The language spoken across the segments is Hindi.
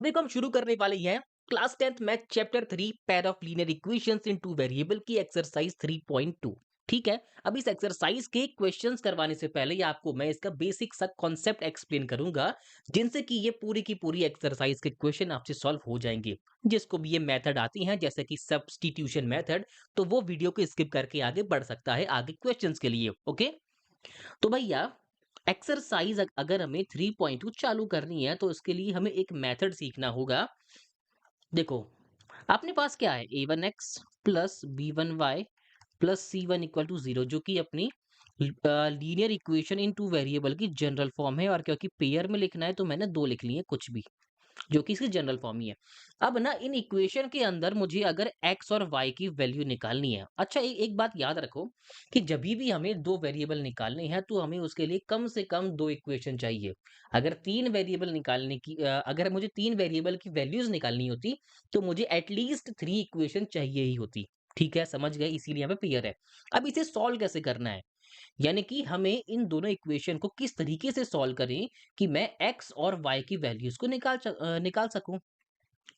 देखो हम शुरू करने वाले हैं class 10th math chapter 3 pair of linear equations in two variable की एक्सरसाइज 3.2। ठीक है। अब इस एक्सरसाइज के क्वेश्चंस करवाने से पहले आपको मैं इसका बेसिक सा कॉन्सेप्ट एक्सप्लेन करूंगा, जिनसे कि ये पूरी की पूरी एक्सरसाइज के क्वेश्चन आपसे सॉल्व हो जाएंगे। जिसको भी ये मेथड आती हैं जैसे कि सब्स्टिट्यूशन मेथड, तो वो वीडियो को स्किप करके आगे बढ़ सकता है आगे क्वेश्चंस के लिए। ओके। तो भैया एक्सरसाइज अगर हमें 3.2 चालू करनी है तो उसके लिए हमें एक मेथड सीखना होगा। देखो, अपने पास क्या है, a1x plus b1y plus c1 equal to 0, जो कि अपनी linear equation in two variable की जनरल फॉर्म है। और क्योंकि पेयर में लिखना है तो मैंने दो लिख लिए कुछ भी, जो कि इसकी जनरल फॉर्म ही है। अब ना इन इक्वेशन के अंदर मुझे अगर x और y की वैल्यू निकालनी है। अच्छा, एक बात याद रखो कि जभी भी हमें दो वेरिएबल निकालने हैं तो हमें उसके लिए कम से कम दो इक्वेशन चाहिए। अगर तीन वेरिएबल निकालने की अगर मुझे तीन वेरिएबल की वैल्यूज निकालनी होती तो मुझे एटलीस्ट थ्री इक्वेशन चाहिए ही होती। ठीक है, समझ गए, इसीलिए हमें पेयर है। अब इसे सॉल्व कैसे करना है, यानी कि हमें इन दोनों इक्वेशन को किस तरीके से सॉल्व करें कि मैं x और y की वैल्यूज को निकाल सकूं।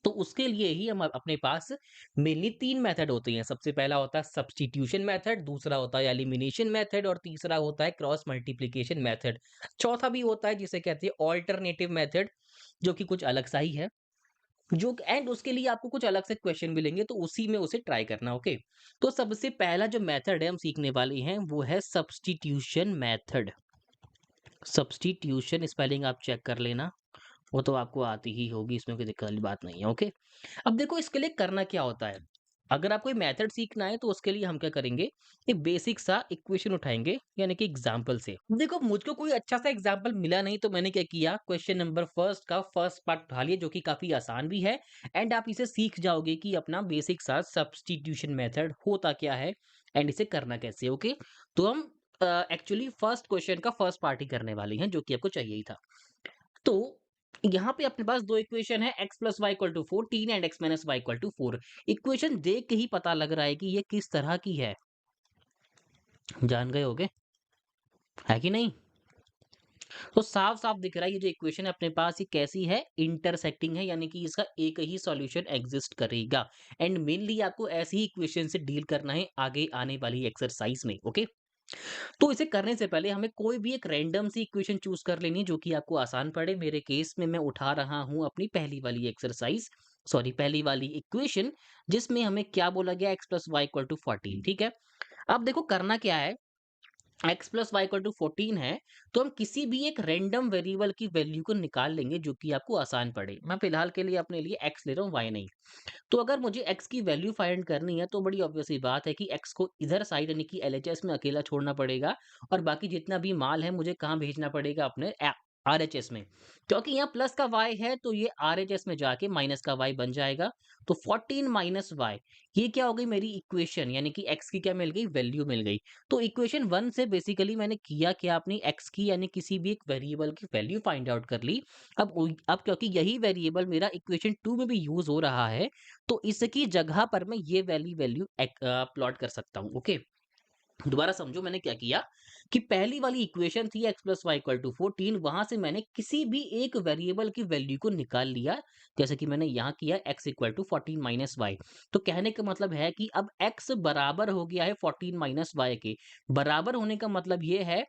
तो उसके लिए ही हम अपने पास मेनली तीन मेथड होते हैं। सबसे पहला होता है सब्स्टिट्यूशन मेथड, दूसरा होता है एलिमिनेशन मेथड और तीसरा होता है क्रॉस मल्टीप्लिकेशन मेथड। चौथा भी होता है जिसे कहते हैं ऑल्टरनेटिव मेथड, जो कि कुछ अलग सा ही है। जो एंड उसके लिए आपको कुछ अलग से क्वेश्चन मिलेंगे तो उसी में उसे ट्राई करना। ओके। तो सबसे पहला जो मेथड है हम सीखने वाले हैं वो है सब्स्टिट्यूशन मेथड। सब्स्टिट्यूशन स्पेलिंग आप चेक कर लेना, वो तो आपको आती ही होगी, इसमें कोई दिक्कत वाली बात नहीं है। ओके। अब देखो इसके लिए करना क्या होता है, अगर आपको मेथड सीखना है तो उसके लिए हम क्या करेंगे, एक बेसिक सा इक्वेशन उठाएंगे यानी कि एग्जांपल से। देखो मुझको कोई अच्छा सा एग्जांपल मिला नहीं तो मैंने क्या किया, क्वेश्चन नंबर फर्स्ट का फर्स्ट पार्ट उठा लिया, जो कि काफी आसान भी है। एंड आप इसे सीख जाओगे कि अपना बेसिक सा सब्स्टिट्यूशन मेथड होता क्या है एंड इसे करना कैसे। ओके। तो हम एक्चुअली फर्स्ट क्वेश्चन का फर्स्ट पार्ट ही करने वाले हैं, जो कि आपको चाहिए ही था। तो यहाँ पे अपने पास दो इक्वेशन है, x plus y equal to 14 and x minus y equal to 4। Equation देख के ही पता लग रहा है कि ये किस तरह की है, जान गए होगे, है कि नहीं। तो साफ साफ दिख रहा है ये जो इक्वेशन है अपने पास, ये कैसी है, इंटरसेक्टिंग है, यानी कि इसका एक ही सॉल्यूशन एग्जिस्ट करेगा। एंड मेनली आपको ऐसी ही इक्वेशन से डील करना है आगे आने वाली एक्सरसाइज में। ओके। तो इसे करने से पहले हमें कोई भी एक रैंडम सी इक्वेशन चूज कर लेनी है जो कि आपको आसान पड़े। मेरे केस में मैं उठा रहा हूं अपनी पहली वाली एक्सरसाइज, सॉरी पहली वाली इक्वेशन, जिसमें हमें क्या बोला गया, x plus y equal to 14। ठीक है। अब देखो करना क्या है, x plus y equal to 14 है, तो हम किसी भी एक रैंडम वेरिएबल की वैल्यू को निकाल लेंगे जो कि आपको आसान पड़े। मैं फिलहाल के लिए अपने लिए x ले रहा हूँ, y नहीं। तो अगर मुझे x की वैल्यू फाइंड करनी है तो बड़ी ऑब्वियस सी बात है कि x को इधर साइड यानी कि एलएचएस में अकेला छोड़ना पड़ेगा, और बाकी जितना भी माल है मुझे कहाँ भेजना पड़ेगा, अपने आरएचएस में। क्योंकि यहाँ प्लस का y है तो ये आरएचएस में जाके माइनस का y बन जाएगा। तो 14 माइनस वाई, ये क्या हो गई मेरी इक्वेशन, यानी कि x की क्या मिल गई, वैल्यू मिल गई। तो इक्वेशन वन से बेसिकली मैंने किया क्या, अपनी x की यानी किसी भी एक वेरिएबल की वैल्यू फाइंड आउट कर ली। अब क्योंकि यही वेरिएबल मेरा इक्वेशन टू में भी यूज हो रहा है, तो इसकी जगह पर मैं ये वाली वैल्यू प्लॉट कर सकता हूँ। ओके। दोबारा समझो मैंने क्या किया, कि पहली वाली इक्वेशन थी x plus y equal to 14, वहां से मैंने किसी भी एक वेरिएबल की वैल्यू को निकाल लिया, जैसे कि मैंने यहाँ किया x equal to 14 minus y. तो कहने का मतलब है कि अब x बराबर हो गया है 14 माइनस वाई के। बराबर होने का मतलब ये है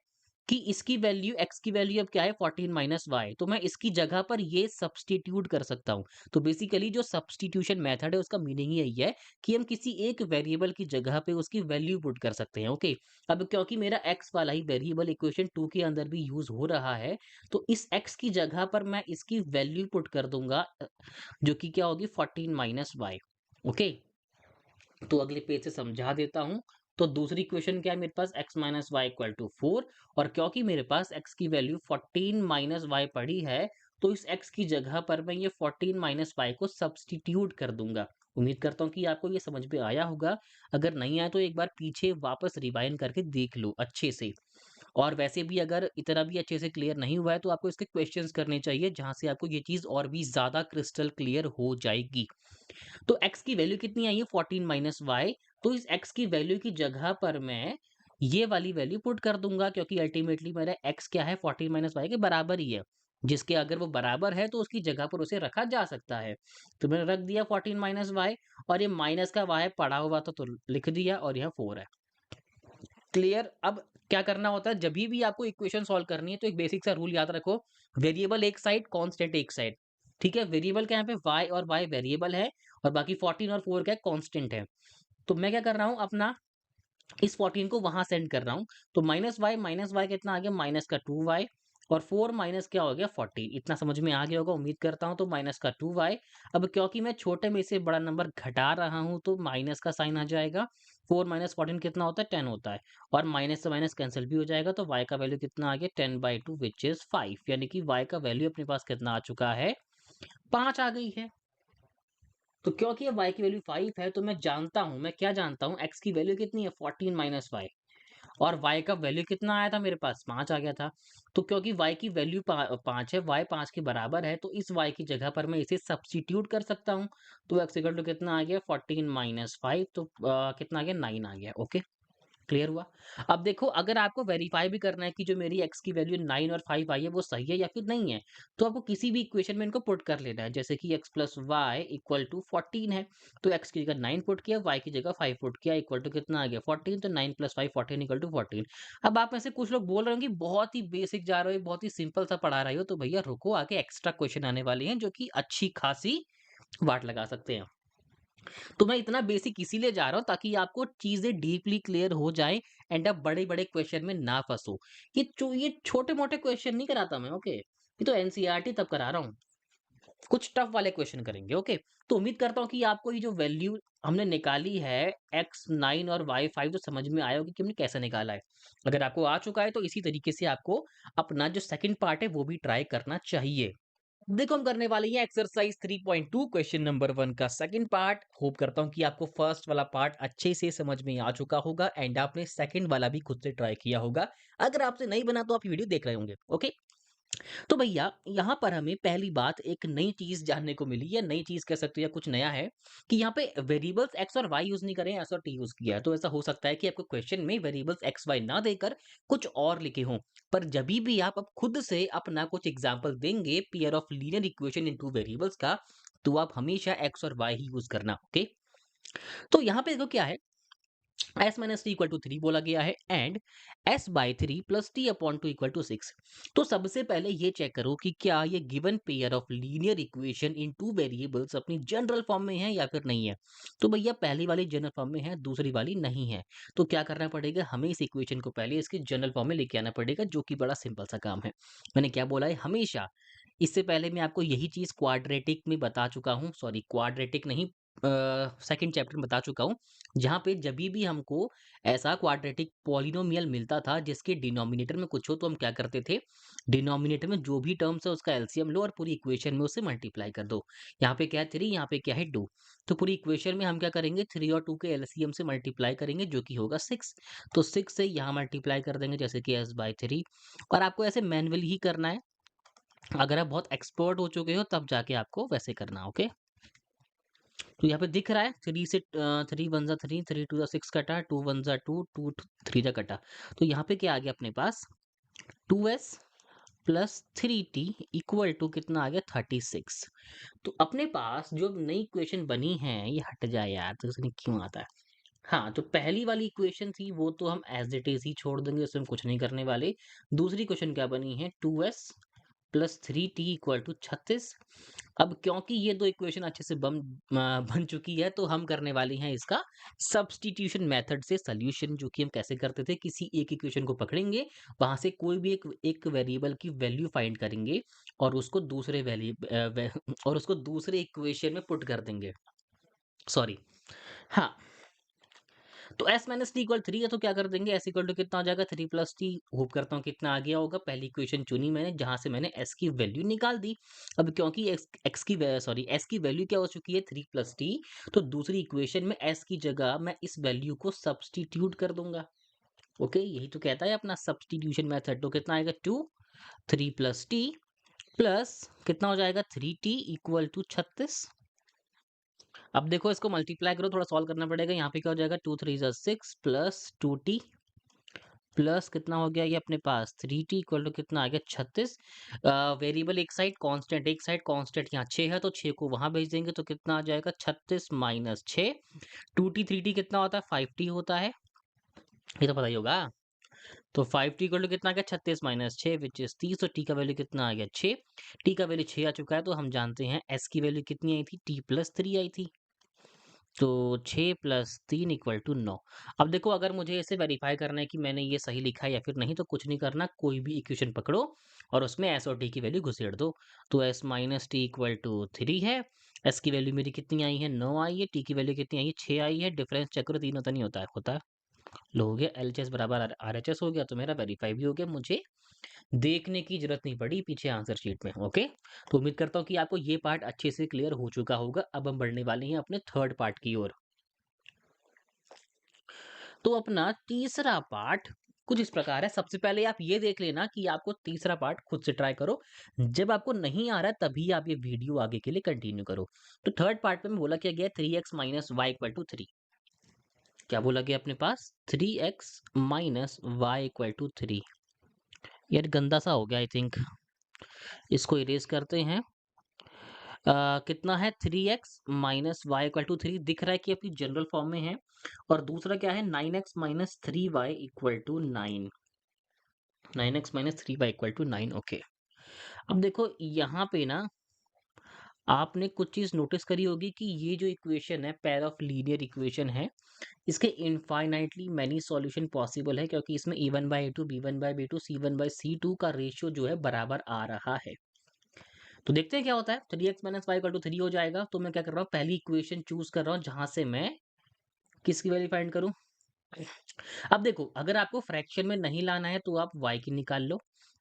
कि इसकी वैल्यू, x की वैल्यू अब क्या है, 14 माइनस वाई, तो मैं इसकी जगह पर ये सब्स्टिट्यूट कर सकता हूँ। तो बेसिकली जो सब्स्टिट्यूशन मेथड है उसका मीनिंग यही है कि हम किसी एक वेरिएबल की जगह पे उसकी वैल्यू पुट कर सकते हैं। ओके। अब क्योंकि मेरा x वाला ही वेरिएबल इक्वेशन टू के अंदर भी यूज हो रहा है, तो इस x की जगह पर मैं इसकी वैल्यू पुट कर दूंगा, जो कि क्या होगी, 14 माइनस वाई। ओके। तो अगले पेज से समझा देता हूं। तो दूसरी इक्वेशन क्या है मेरे पास, x minus y equal to 4। और क्योंकि मेरे पास x की वैल्यू 14 माइनस वाई पड़ी है, तो इस x की जगह पर मैं ये 14 माइनस वाई को सब्स्टिट्यूट कर दूंगा। उम्मीद करता हूँ कि आपको ये समझ में आया होगा। अगर नहीं आया तो एक बार पीछे वापस रिवाइंड करके देख लो अच्छे से। और वैसे भी अगर इतना भी अच्छे से क्लियर नहीं हुआ है तो आपको इसके क्वेश्चंस करने चाहिए, जहां से आपको ये चीज और भी ज्यादा क्रिस्टल क्लियर हो जाएगी। तो x की वैल्यू कितनी आई है, 14 माइनस वाई। तो इस x की वैल्यू की जगह पर मैं ये वाली वैल्यू पुट कर दूंगा, क्योंकि अल्टीमेटली मेरा x क्या है, 14 माइनस वाई के बराबर ही है। जिसके अगर वो बराबर है तो उसकी जगह पर उसे रखा जा सकता है। तो मैंने रख दिया 14 माइनस वाई, और ये माइनस का वाई पड़ा हुआ था तो लिख दिया, और यह 4 है। क्लियर? अब क्या करना होता है, जभी भी आपको इक्वेशन सॉल्व करनी है तो एक बेसिक सा रूल याद रखो, वेरिएबल एक साइड, कांस्टेंट एक साइड। ठीक है? वेरिएबल क्या है यहाँ पे, y, और y वेरिएबल है, और बाकी 14 और 4 क्या है, कांस्टेंट है। तो मैं क्या कर रहा हूँ, अपना इस 14 को वहां सेंड कर रहा हूँ। तो माइनस वाई कितना आ गया, माइनस का 2y, और 4 माइनस क्या हो गया, 14। इतना समझ में आ गया होगा, उम्मीद करता हूँ। तो माइनस का 2y, अब क्योंकि मैं छोटे में से बड़ा नंबर घटा रहा हूँ तो माइनस का साइन आ जाएगा। 4 माइनस 14 कितना होता है, 10 होता है, और माइनस से माइनस कैंसिल भी हो जाएगा। तो y का वैल्यू कितना आ गया, 10/2 विच इज 5, यानी कि y का वैल्यू अपने पास कितना आ चुका है, 5 आ गई है। तो क्योंकि अब y की वैल्यू 5 है तो मैं जानता हूं, मैं क्या जानता हूं, x की वैल्यू कितनी है, 14 माइनस वाई, और y का वैल्यू कितना आया था मेरे पास, 5 आ गया था। तो क्योंकि y की वैल्यू 5 है, y 5 के बराबर है, तो इस y की जगह पर मैं इसे सब्स्टिट्यूट कर सकता हूं। तो x इक्वल टू कितना आ गया, 14 माइनस 5, तो कितना आ गया, 9 आ गया। ओके, क्लियर हुआ? अब देखो, अगर आपको वेरीफाई भी करना है कि जो मेरी x की वैल्यू 9 और 5 आई है वो सही है या फिर नहीं है, तो आपको किसी भी इक्वेशन में इनको पुट कर लेना है। जैसे कि x plus y equal to 14 है, तो x की जगह 9 पुट किया, y की जगह 5 पुट किया, इक्वल टू कितना आ गया, 14। तो 9 प्लस 5 14 इक्वल टू 14। अब आप में से कुछ लोग बोल रहे हो कि बहुत ही बेसिक जा रहे हो, बहुत ही सिंपल सा पढ़ा रहे हो, तो भैया रुको, आगे एक्स्ट्रा क्वेश्चन आने वाले हैं जो कि अच्छी खासी वाट लगा सकते हैं। तो मैं इतना बेसिक इसीलिए जा रहा हूँ ताकि आपको चीजें डीपली क्लियर हो जाए, एंड आप बड़े-बड़े क्वेश्चन में ना फंसो। ये छोटे-मोटे क्वेश्चन नहीं कराता मैं, ओके? ये तो एनसीईआरटी तब करा रहा हूँ। कुछ टफ वाले क्वेश्चन करेंगे, ओके? तो उम्मीद करता हूँ कि आपको ये जो वैल्यू हमने निकाली है, एक्स 9 और वाई 5, तो समझ में आया होगा कि हमने कैसे निकाला है। अगर आपको आ चुका है तो इसी तरीके से आपको अपना जो सेकंड पार्ट है वो भी ट्राई करना चाहिए। देखो, हम करने वाले हैं एक्सरसाइज 3.2 क्वेश्चन नंबर 1 का सेकंड पार्ट। होप करता हूं कि आपको फर्स्ट वाला पार्ट अच्छे से समझ में आ चुका होगा, एंड आपने सेकंड वाला भी खुद से ट्राई किया होगा। अगर आपसे नहीं बना तो आप वीडियो देख रहे होंगे, ओके? तो भैया, यहाँ पर हमें पहली बात एक नई चीज जानने को मिली, या नई चीज कह सकते हो, या कुछ नया है कि यहाँ पे वेरिएबल्स एक्स और वाई यूज नहीं करें, एस और टी यूज किया है। तो ऐसा हो सकता है कि आपको क्वेश्चन में वेरिएबल्स एक्स वाई ना देकर कुछ और लिखे हों, पर जभी भी आप अब खुद से अपना कुछ एग्जाम्पल देंगे pair of linear equation in two variables का, तो आप हमेशा एक्स और वाई ही यूज करना, ओके? तो यहाँ पे देखो क्या है, s minus T equal to 3 बोला गया है, and s by 3 plus T upon two equal to 6। तो सबसे पहले ये चेक करो कि क्या ये given pair of linear equation in two variables अपनी जनरल फॉर्म में है या फिर नहीं है। तो भैया, पहली वाली जनरल फॉर्म में है, दूसरी वाली नहीं है। तो क्या करना पड़ेगा, हमें इस इक्वेशन को पहले इसके जनरल फॉर्म में लेके आना पड़ेगा, जो कि बड़ा सिंपल सा काम है। मैंने क्या बोला है, हमेशा। इससे पहले मैं आपको यही चीज क्वाड्रेटिक में बता चुका हूँ, सॉरी क्वाड्रेटिक नहीं, सेकंड चैप्टर में बता चुका हूँ, जहाँ पे जभी भी हमको ऐसा क्वाड्रेटिक पॉलिनोमियल मिलता था जिसके डिनोमिनेटर में कुछ हो, तो हम क्या करते थे, डिनोमिनेटर में जो भी टर्म्स है उसका एलसीएम लो और पूरी इक्वेशन में उसे मल्टीप्लाई कर दो। यहाँ पे क्या है, 3, यहाँ पे क्या है, 2। तो पूरी इक्वेशन में हम क्या करेंगे, 3 और 2 के एलसीएम से मल्टीप्लाई करेंगे, जो कि होगा 6। तो 6 से यहाँ मल्टीप्लाई कर देंगे, जैसे कि s बाई 3। और आपको ऐसे मैनुअली ही करना है। अगर आप बहुत एक्सपर्ट हो चुके हो तब जाके आपको वैसे करना, ओके? तो यहाँ पे दिख रहा है, 3 से 3 वन ज़ा 3, 3 टू ज़ा 6 कटा, 2 वन ज़ा 2, 2 3 ज़ा कटा। तो यहाँ पे क्या आ गया अपने पास, 2s plus 3t equal to कितना आ गया, 36। तो अपने पास जो नई इक्वेशन बनी है, ये हट जाए यार, तो इसमें क्यों आता है। हाँ, तो पहली वाली इक्वेशन थी वो तो हम एज इट इज ही छोड़ देंगे, उसमें हम कुछ नहीं करने वाले। दूसरी क्वेश्चन क्या बनी है, 2s plus 3t equal to 36। अब क्योंकि ये दो इक्वेशन अच्छे से बन चुकी है, तो हम करने वाले हैं इसका सब्स्टिट्यूशन मेथड से सॉल्यूशन, जो कि हम कैसे करते थे, किसी एक इक्वेशन को पकड़ेंगे, वहां से कोई भी एक वेरिएबल की वैल्यू फाइंड करेंगे, और उसको दूसरे और उसको दूसरे इक्वेशन में पुट कर देंगे, सॉरी। हाँ, तो s माइनस टी इक्वल 3 है, तो क्या कर देंगे, s इक्वल टू कितना हो जाएगा, 3 प्लस टी। होप करता हूँ कितना आ गया होगा। पहली इक्वेशन चुनी मैंने जहां से मैंने s की वैल्यू निकाल दी। अब क्योंकि x की सॉरी s की वैल्यू क्या हो चुकी है, 3 प्लस टी, तो दूसरी इक्वेशन में s की जगह मैं इस वैल्यू को सब्स्टिट्यूट कर दूंगा, ओके? यही तो कहता है अपना सब्स्टिट्यूशन मेथड। तो कितना आएगा, 2, 3 प्लस टी प्लस कितना हो जाएगा, 3t इक्वल टू 36। अब देखो, इसको मल्टीप्लाई करो, थोड़ा सॉल्व करना पड़ेगा। यहाँ पे क्या हो जाएगा, 2 3 6 प्लस 2t प्लस कितना हो गया ये अपने पास 3t इक्वल टू कितना आ गया 36। वेरिएबल एक साइड कांस्टेंट, एक साइड कांस्टेंट, यहाँ 6 है तो 6 को वहां भेज देंगे तो कितना आ जाएगा 36 माइनस 6। 2t 3t कितना होता है 5t होता है, ये तो पता ही होगा। तो 5t इक्वल टू कितना आ गया 36 माइनस 6 विच इज 30। तो टी का वैल्यू कितना आ गया 6। टी का वैल्यू 6 आ चुका है तो हम जानते हैं एस की वैल्यू कितनी आई थी, t प्लस 3 आई थी। तो 6 प्लस 3 इक्वल टू 9। अब देखो अगर मुझे इसे वेरीफाई करना है कि मैंने ये सही लिखा है या फिर नहीं, तो कुछ नहीं करना, कोई भी इक्वेशन पकड़ो और उसमें एस और टी की वैल्यू घुसेड़ दो। तो S minus T equal to 3 है। एस की वैल्यू मेरी कितनी आई है 9 आई है, टी की वैल्यू कितनी आई है 6 आई है। डिफरेंस चेक करो, 3 होता नहीं होता है, होता है। लो हो गया, एल एच एस बराबर आर एच एस हो गया, तो मेरा वेरीफाई भी हो गया, मुझे देखने की जरूरत नहीं पड़ी पीछे आंसर शीट में। ओके, तो उम्मीद करता हूँ कि आपको ये पार्ट अच्छे से क्लियर हो चुका होगा। अब हम बढ़ने वाले हैं अपने थर्ड पार्ट की ओर। तो अपना तीसरा पार्ट कुछ इस प्रकार है। सबसे पहले आप ये देख लेना कि आपको तीसरा पार्ट खुद से ट्राई करो। जब आपको नहीं आ रहा तभी आप ये वीडियो आगे के लिए कंटिन्यू करो। तो थर्ड पार्ट में बोला क्या गया 3x minus y equal to 3। क्या बोला गया अपने पास 3x minus y equal to 3। यार गंदा सा हो गया, आई थिंक इसको इरेज करते हैं। कितना है 3x minus y equal to 3 दिख रहा है कि अपनी जनरल फॉर्म में है। और दूसरा क्या है 9x minus 3y equal to 9। 9x minus 3y equal to 9। Okay, अब देखो यहाँ पे ना आपने कुछ चीज नोटिस करी होगी कि ये जो इक्वेशन है पेयर ऑफ लीनियर इक्वेशन है, इसके इनफाइनाइटली मैनी सॉल्यूशन पॉसिबल है, क्योंकि इसमें a1/a2 b1/b2 c1/c2 का रेशियो जो है बराबर आ रहा है। तो देखते हैं क्या होता है। 3x minus y equal to 3 हो जाएगा। तो मैं क्या कर रहा हूँ, पहली इक्वेशन चूज कर रहा हूँ जहां से मैं किसकी वैल्यू फाइंड करूं। अब देखो अगर आपको फ्रैक्शन में नहीं लाना है तो आप y की निकाल लो,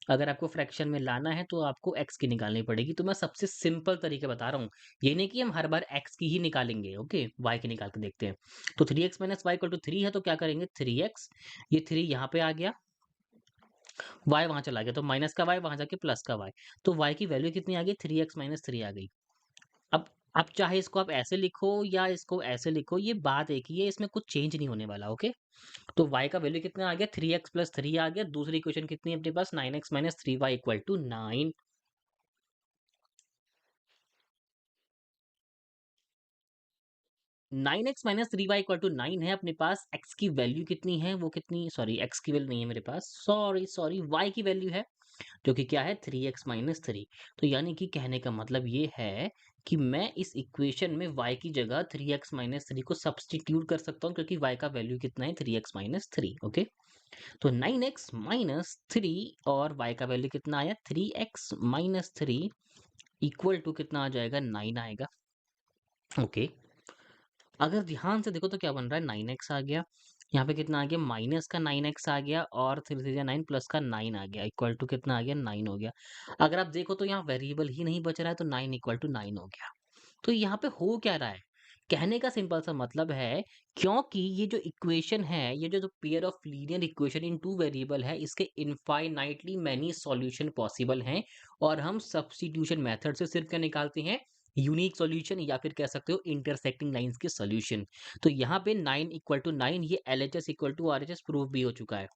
अगर आपको फ्रैक्शन में लाना है तो आपको x की निकालनी पड़ेगी। तो मैं सबसे सिंपल तरीके बता रहा हूँ, ये नहीं कि हम हर बार x की ही निकालेंगे। ओके, y की निकाल के देखते हैं। तो 3x minus y equal to 3 है तो क्या करेंगे 3x, ये 3 यहाँ पे आ गया, y वहां चला गया तो माइनस का y वहां जाके प्लस का y। तो y की वैल्यू कितनी आ गई 3x माइनस 3 आ गई। अब आप चाहे इसको आप ऐसे लिखो या इसको ऐसे लिखो, ये बात एक ही है, इसमें कुछ चेंज नहीं होने वाला। ओके, तो y का वैल्यू कितना आ गया 3x प्लस 3 आ गया। दूसरी इक्वेशन कितनी है अपने पास 9x minus 3y equal to 9। 9x minus 3y equal to 9 है अपने पास। x की वैल्यू कितनी है, वो कितनी, सॉरी x की वैल्यू नहीं है मेरे पास, सॉरी सॉरी y की वैल्यू है जो कि क्या है 3x माइनस 3। तो यानी कि कहने का मतलब ये है कि मैं इस इक्वेशन में y की जगह 3x माइनस 3 को सब्सटीट्यूट कर सकता हूँ, क्योंकि y का वैल्यू कितना है 3x माइनस 3। ओके, तो 9x माइनस 3 और y का वैल्यू कितना आया 3x माइनस 3 इक्वल टू कितना आ जाएगा 9 आएगा। ओके, अगर ध्यान से देखो तो क्या बन रहा है 9x आ गया, यहाँ पे कितना आ गया माइनस का 9x आ गया, और 3 3 9 प्लस का 9 आ गया, इक्वल टू कितना आ गया 9 हो गया। अगर आप देखो तो यहाँ वेरिएबल ही नहीं बच रहा है तो 9 इक्वल टू 9 हो गया। तो यहाँ पे हो क्या रहा है, कहने का सिंपल सा मतलब है, क्योंकि ये जो इक्वेशन है, ये जो pair of linear equation in two variable है, इसके इनफाइनाइटली मैनी सॉल्यूशन पॉसिबल हैं। और हम सब्स्टिट्यूशन मेथड से सिर्फ क्या निकालते हैं, यूनिक सॉल्यूशन, या फिर कह सकते हो इंटरसेक्टिंग लाइंस के सॉल्यूशन। तो यहाँ पे 9 इक्वल टू 9 ये LHS equal to RHS prove भी हो चुका है।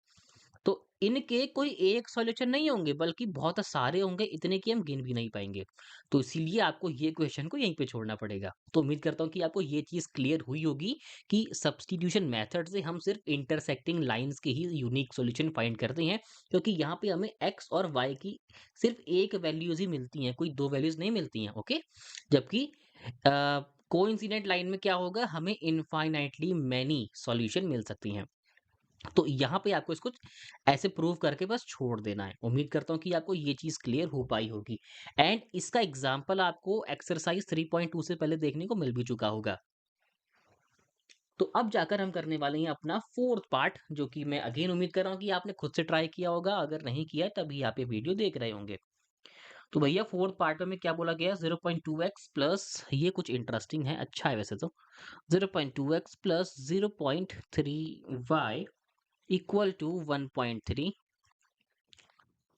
तो इनके कोई एक सॉल्यूशन नहीं होंगे, बल्कि बहुत सारे होंगे, इतने कि हम गिन भी नहीं पाएंगे। तो इसीलिए आपको ये क्वेश्चन को यहीं पे छोड़ना पड़ेगा। तो उम्मीद करता हूँ कि आपको ये चीज क्लियर हुई होगी कि सब्स्टिट्यूशन मेथड से हम सिर्फ इंटरसेक्टिंग लाइंस के ही यूनिक सॉल्यूशन फाइंड करते हैं, क्योंकि यहाँ पे हमें एक्स और वाई की सिर्फ एक वैल्यूज ही मिलती हैं, कोई दो वैल्यूज नहीं मिलती हैं। ओके, जबकि कोइंसिडेंट लाइन में क्या होगा, हमें इनफाइनाइटली मैनी सॉल्यूशन मिल सकती हैं। तो यहाँ पे आपको इसको ऐसे प्रूव करके बस छोड़ देना है। उम्मीद करता हूँ कि आपको ये चीज क्लियर हो पाई होगी। एंड इसका एग्जाम्पल आपको एक्सरसाइज 3.2 से पहले देखने को मिल भी चुका होगा। तो अब जाकर हम करने वाले हैं अपना फोर्थ पार्ट, जो कि मैं अगेन उम्मीद कर रहा हूँ कि आपने खुद से ट्राई किया होगा, अगर नहीं किया है तभी आप ये वीडियो देख रहे होंगे। तो भैया फोर्थ पार्ट में क्या बोला गया 0.2x प्लस, ये कुछ इंटरेस्टिंग है, अच्छा है वैसे तो, 0.2x plus 0.3y equal to 1.3।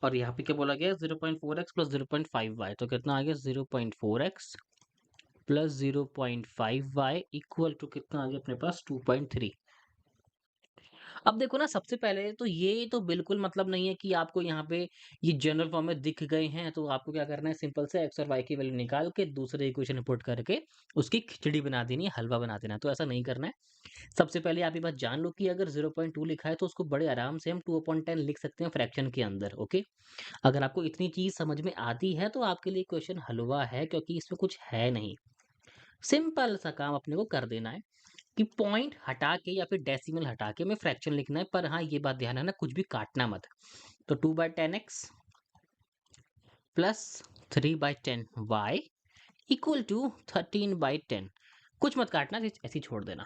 और यहाँ पे क्या बोला गया 0.4x प्लस 0.5y, तो कितना आ गया 0.4x plus 0.5y equal to कितना आ गया अपने पास 2.3। अब देखो ना, सबसे पहले तो ये तो बिल्कुल मतलब नहीं है कि आपको यहाँ पे ये जनरल फॉर्म में दिख गए हैं, तो आपको क्या करना है, सिंपल से एक्स और वाई की वैल्यू निकाल के दूसरे इक्वेशन में पुट करके उसकी खिचड़ी बना देनी है, हलवा बना देना है। तो ऐसा नहीं करना है। सबसे पहले आप ये बात जान लो कि अगर 0.2 लिखा है तो उसको बड़े आराम से हम 2/10 लिख सकते हैं फ्रैक्शन के अंदर, ओके? अगर आपको इतनी चीज़ समझ में आती है तो आपके लिए क्वेश्चन हलवा है, क्योंकि इसमें कुछ है नहीं। सिंपल सा काम अपने को कर देना है कि पॉइंट हटा के या फिर डेसिमल हटा के हमें फ्रैक्शन लिखना है, पर हाँ, ये बात ध्यान रखना, कुछ भी काटना मत। तो 2/10x plus 3/10y equal to 13/10। कुछ मत काटना, ऐसे ही छोड़ देना।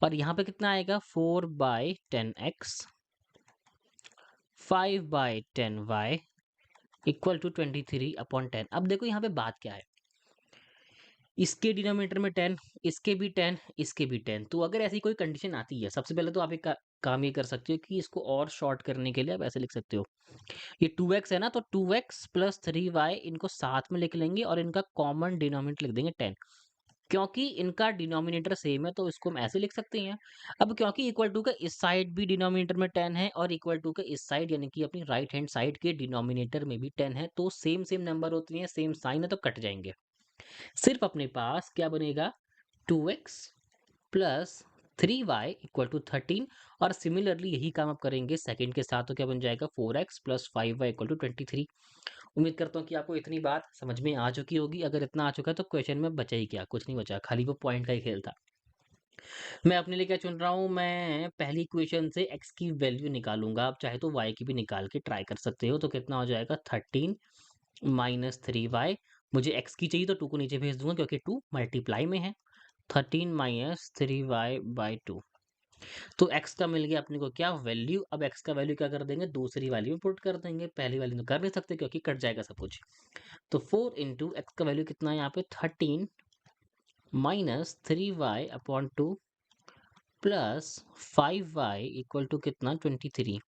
और यहाँ पे कितना आएगा, 4/10x 5/10y इक्वल टू 23/10। अब देखो यहाँ पे बात क्या है, इसके डिनोमिनेटर में 10, इसके भी 10, इसके भी 10। तो अगर ऐसी कोई कंडीशन आती है, सबसे पहले तो आप एक काम ये कर सकते हो कि इसको और शॉर्ट करने के लिए आप ऐसे लिख सकते हो, ये 2x है ना, तो 2x प्लस 3y इनको साथ में लिख लेंगे और इनका कॉमन डिनोमिनेटर लिख देंगे 10। क्योंकि इनका डिनोमिनेटर सेम है तो इसको हम ऐसे लिख सकते हैं। अब क्योंकि इक्वल टू का इस साइड भी डिनोमिनेटर में 10 है और इक्वल टू का इस साइड यानी कि अपनी राइट हैंड साइड के डिनोमिनेटर में भी 10 है, तो सेम सेम नंबर होती हैं, सेम साइन है, तो कट जाएंगे। सिर्फ अपने पास क्या बनेगा, 2x plus 3y equal to 13। और सिमिलरली यही काम आप करेंगे सेकंड के साथ, तो क्या बन जाएगा, 4x plus 5y equal to 23। उम्मीद करता हूँ कि आपको इतनी बात समझ में आ चुकी होगी। अगर इतना आ चुका है तो क्वेश्चन में बचा ही क्या, कुछ नहीं बचा, खाली वो पॉइंट का ही खेल था। मैं अपने लिए क्या चुन रहा हूँ, मैं पहली इक्वेशन से x की वैल्यू निकालूंगा। आप चाहे तो y की भी निकाल के ट्राई कर सकते हो। तो कितना हो जाएगा, 13 माइनस 3y। मुझे x की चाहिए तो 2 को नीचे भेज दूंगा क्योंकि 2 मल्टीप्लाई में है। 13 माइनस 3y बाई 2। तो x का मिल गया अपने को क्या, वैल्यू। अब x का वैल्यू क्या कर देंगे, दूसरी वैल्यू में पुट कर देंगे, पहली वैल्यू तो कर नहीं सकते क्योंकि कट जाएगा सब कुछ। तो 4 इंटू एक्स का वैल्यू कितना है यहाँ पे, 13 minus 3y/2 plus 5y equal to कितना, 23।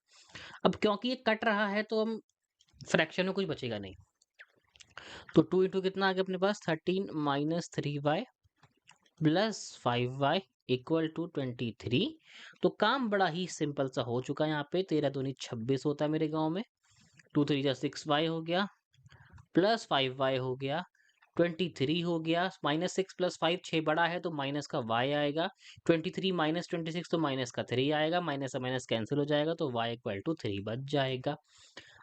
अब क्योंकि ये कट रहा है तो हम फ्रैक्शन में कुछ बचेगा नहीं। तो 2 इंटू कितना आ गया अपने पास, 13 minus 3y plus 5y equal to 23। तो काम बड़ा ही सिंपल सा हो चुका है। यहाँ पे 13 दूनी 26 होता है मेरे गांव में, 2 3 6y हो गया, प्लस 5y हो गया, 23 हो गया, -6 + 5 6 बड़ा है तो माइनस का y आएगा, 23 माइनस 26 तो माइनस का 3 आएगा, माइनस से माइनस कैंसिल हो जाएगा तो y इक्वल टू 3 बच जाएगा।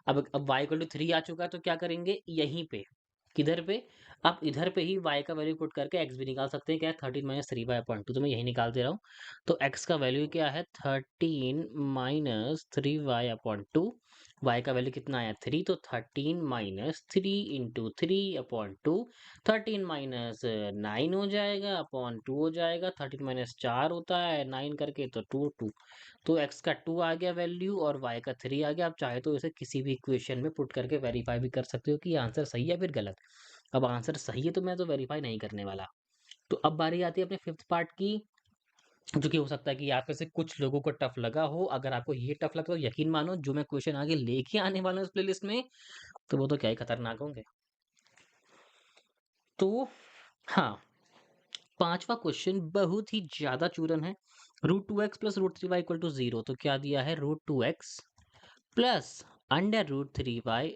अब y इक्वल टू 3 आ चुका है तो क्या करेंगे, यहीं पे, किधर पे, आप इधर पे ही y का वैल्यू पुट करके x भी निकाल सकते हैं। क्या है, 13 माइनस 3y/2, तो मैं यही निकाल दे रहा हूँ। तो x का वैल्यू क्या है, 13 माइनस 3y/2। y का वैल्यू कितना आया, 3, तो 13 माइनस 3 इंटू 3/2, 13 माइनस 9 हो जाएगा अपॉन 2 हो जाएगा, 13 माइनस 4 होता है 9 करके, तो 2 2। तो x का 2 आ गया वैल्यू और y का 3 आ गया। आप चाहे तो इसे किसी भी इक्वेशन में पुट करके वेरीफाई भी कर सकते हो कि आंसर सही है फिर गलत। अब आंसर सही है तो मैं तो वेरीफाई नहीं करने वाला। तो अब बारी आती है अपने फिफ्थ पार्ट की, जो कि हो सकता है कि आप में से कुछ लोगों को टफ लगा हो। अगर आपको ये टफ लगता है तो यकीन मानो, जो मैं क्वेश्चन आगे लेके आने वाला हूँ इस प्लेलिस्ट में, तो वो तो क्या ही खतरनाक होंगे। तो हाँ, पांचवा क्वेश्चन बहुत ही ज्यादा चूरन है। √2x plus √3y equal to 0। तो क्या दिया है, √2x plus √3y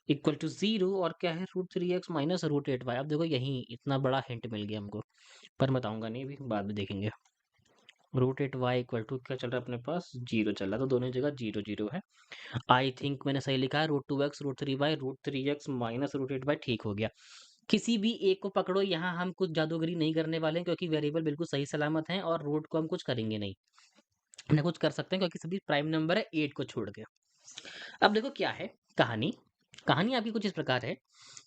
equal to 0, और क्या है, √3x माइनस √8y। अब देखो यही इतना बड़ा हिंट मिल गया हमको, पर बताऊंगा नहीं, अभी बाद में देखेंगे। √8y इक्वल टू क्या चल रहा है अपने पास, 0 चल रहा है, तो दोनों जगह 0 0 है। आई थिंक मैंने सही लिखा है, √2x √3y √3x minus √8y, ठीक हो गया। किसी भी एक को पकड़ो, यहाँ हम कुछ जादूगरी नहीं करने वाले हैं क्योंकि वेरिएबल बिल्कुल सही सलामत हैं और रूट को हम कुछ करेंगे नहीं। ना कुछ कर सकते हैं क्योंकि सभी प्राइम नंबर है 8 को छोड़ के। अब देखो क्या है कहानी, कहानी आपकी कुछ इस प्रकार है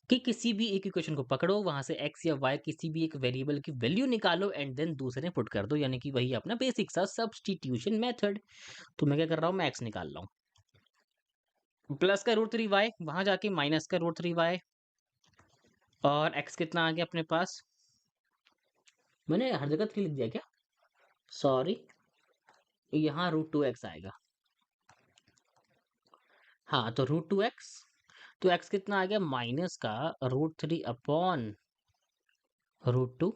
कि किसी भी एक इक्वेशन को पकड़ो, वहां से x या y किसी भी एक वेरिएबल की वैल्यू निकालो एंड देन दूसरे में पुट कर दो, यानी कि वही अपना बेसिक सा सब्स्टिट्यूशन मेथड। तो मैं क्या कर रहा हूँ, मैं x निकाल रहा हूँ, प्लस का √3y, वहां जाके माइनस का √3y, और x कितना आ गया अपने पास, मैंने हर जगह 3 लिख दिया क्या, सॉरी, यहाँ √2x आएगा। हाँ, तो √2x, तो x कितना आ गया, माइनस का √3 अपॉन √2,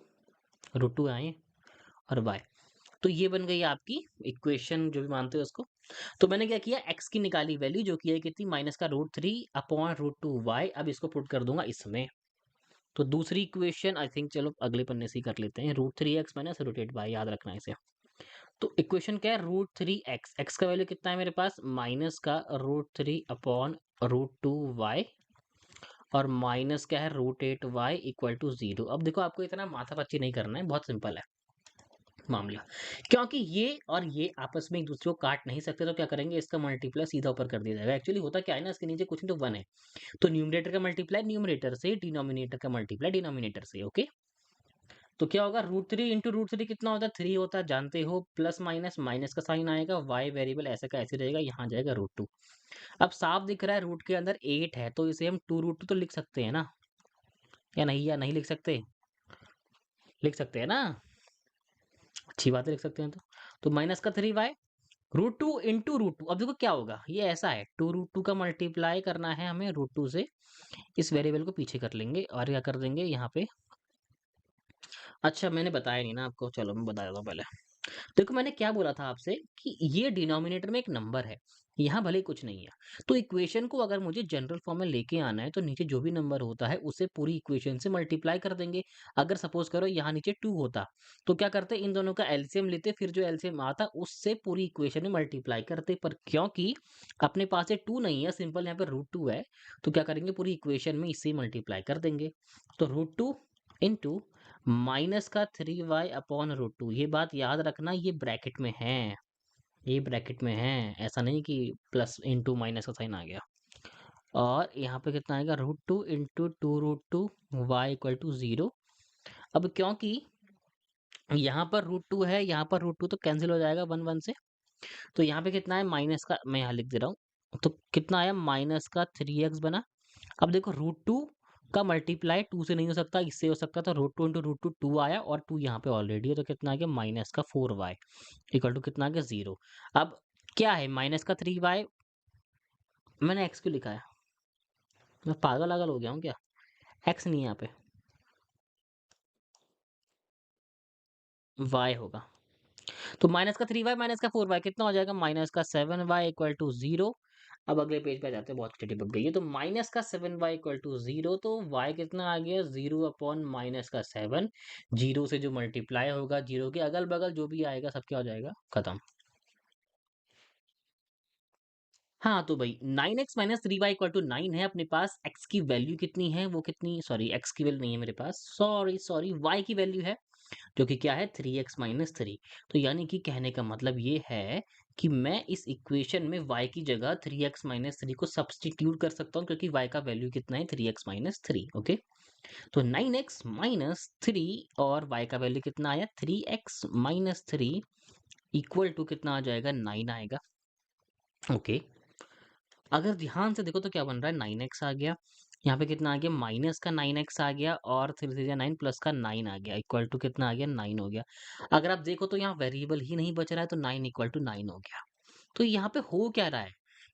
√2 आए, और y तो ये बन गई आपकी इक्वेशन जो भी मानते हो उसको। तो मैंने क्या किया, x की निकाली वैल्यू जो कि है कितनी, माइनस का root three upon root two y. अब इसको पुट कर दूंगा इसमें। तो दूसरी इक्वेशन आई थिंक, चलो अगले पन्ने से ही कर लेते हैं, root three x minus root eight y, याद रखना है इसे। तो इक्वेशन क्या है, रूट थ्री एक्स, एक्स का वैल्यू कितना है मेरे पास, माइनस का root three upon root two y, और माइनस क्या है root eight y equal to zero. अब देखो आपको इतना माथापच्ची नहीं करना है, बहुत सिंपल है मामला। क्योंकि ये और ये आपस में एक दूसरे को काट नहीं सकते, तो क्या करेंगे, इसका मल्टीप्लाई सीधा ऊपर कर दिया जाएगा। एक्चुअली होता क्या है ना, इसके नीचे कुछ नहीं तो वन है, तो न्यूमरेटर का मल्टीप्लाई न्यूमरेटर से, डिनोमिनेटर का मल्टीप्लाई डिनोमिनेटर से। ओके, तो क्या होगा, root three into root three कितना होता है, थ्री होता है जानते हो, प्लस माइनस, माइनस का साइन आएगा, वाई वेरिएबल ऐसा का ऐसे रहेगा, यहाँ जाएगा रूट टू। अब साफ दिख रहा है रूट के अंदर एट है, तो इसे हम टू रूट टू तो लिख सकते हैं ना, या नहीं लिख सकते, लिख सकते हैं ना, अच्छी बात है लिख सकते हैं। तो माइनस का three y root two into root two. अब देखो क्या होगा, ये ऐसा है, टू रूट टू का मल्टीप्लाई करना है हमें रूट टू से, इस वेरिएबल को पीछे कर लेंगे और क्या कर देंगे यहाँ पे। अच्छा मैंने बताया नहीं ना आपको, चलो मैं बता देता हूँ पहले। देखो मैंने क्या बोला था आपसे कि ये डिनोमिनेटर में एक नंबर है, यहाँ भले ही कुछ नहीं है। तो इक्वेशन को अगर मुझे जनरल फॉर्म में लेके आना है, तो नीचे जो भी नंबर होता है उसे पूरी इक्वेशन से मल्टीप्लाई कर देंगे। अगर सपोज करो यहाँ नीचे टू होता, तो क्या करते, इन दोनों का एलसीएम लेते, फिर जो एलसीएम आता उससे पूरी इक्वेशन में मल्टीप्लाई करते। पर क्योंकि अपने पास ये टू नहीं है, सिंपल यहाँ पे रूट टू है, तो क्या करेंगे, पूरी इक्वेशन में इससे मल्टीप्लाई कर देंगे। तो रूट टू इंटू माइनस का three y upon root two, ये बात याद रखना, ये ब्रैकेट में है, ये ब्रैकेट में है, ऐसा नहीं कि प्लस इंटू माइनस का साइन आ गया। और यहाँ पे कितना आएगा, root two into two root two y equal to zero. अब क्योंकि यहाँ पर रूट टू है, यहाँ पर रूट टू, तो कैंसिल हो जाएगा वन वन से। तो यहाँ पे कितना है, माइनस का, मैं यहाँ लिख दे रहा हूँ, तो कितना आया, माइनस का थ्री एक्स बना। अब देखो रूट टू का मल्टीप्लाई टू से नहीं हो सकता, इससे हो सकता था, root two into root two two आया, और टू यहाँ पे ऑलरेडी है, तो कितना आ गया, माइनस का फोर वाई इक्वल टू कितना आ गया, जीरो। अब क्या है, माइनस का थ्री वाई, मैंने एक्स क्यों लिखा है, मैं पागल आगल हो गया हूँ क्या, एक्स नहीं है यहाँ पे, वाई होगा। तो माइनस का थ्री वाई माइनस का फोर वाई कितना हो जाएगा, माइनस का seven y equal to zero. अब अगले पेज पे जाते हैं, बहुत चिट्ठी पक गई है। तो माइनस का seven y equal to zero, तो वाई कितना आ गया, जीरो अपॉन माइनस का सेवन। जीरो से जो मल्टीप्लाई होगा, जीरो के अगल बगल जो भी आएगा सब क्या हो जाएगा, खत्म। हाँ तो भाई nine x minus three y equal to nine है अपने पास, एक्स की वैल्यू कितनी है, वो कितनी, सॉरी एक्स की वैल्यू नहीं है मेरे पास, सॉरी सॉरी, वाई की वैल्यू है जो कि क्या है, थ्री एक्स माइनस थ्री। तो यानी कि कहने का मतलब ये है कि मैं इस इक्वेशन में y की जगह थ्री एक्स माइनस थ्री को सब्सटीट्यूट कर सकता हूँ, क्योंकि y का वैल्यू कितना है, three x minus three. Okay, तो नाइन एक्स माइनस थ्री और y का वैल्यू कितना आया, three x minus three equal to कितना आ जाएगा, नाइन आएगा। ओके, अगर ध्यान से देखो तो क्या बन रहा है, नाइन एक्स आ गया, यहाँ पे कितना आ गया, माइनस का नाइन एक्स आ गया, और थ्री थ्री नाइन प्लस का नाइन आ गया, इक्वल टू कितना आ गया, नाइन हो गया। अगर आप देखो तो यहाँ वेरिएबल ही नहीं बच रहा है, तो नाइन इक्वल टू नाइन हो गया। तो यहाँ पे हो क्या रहा है,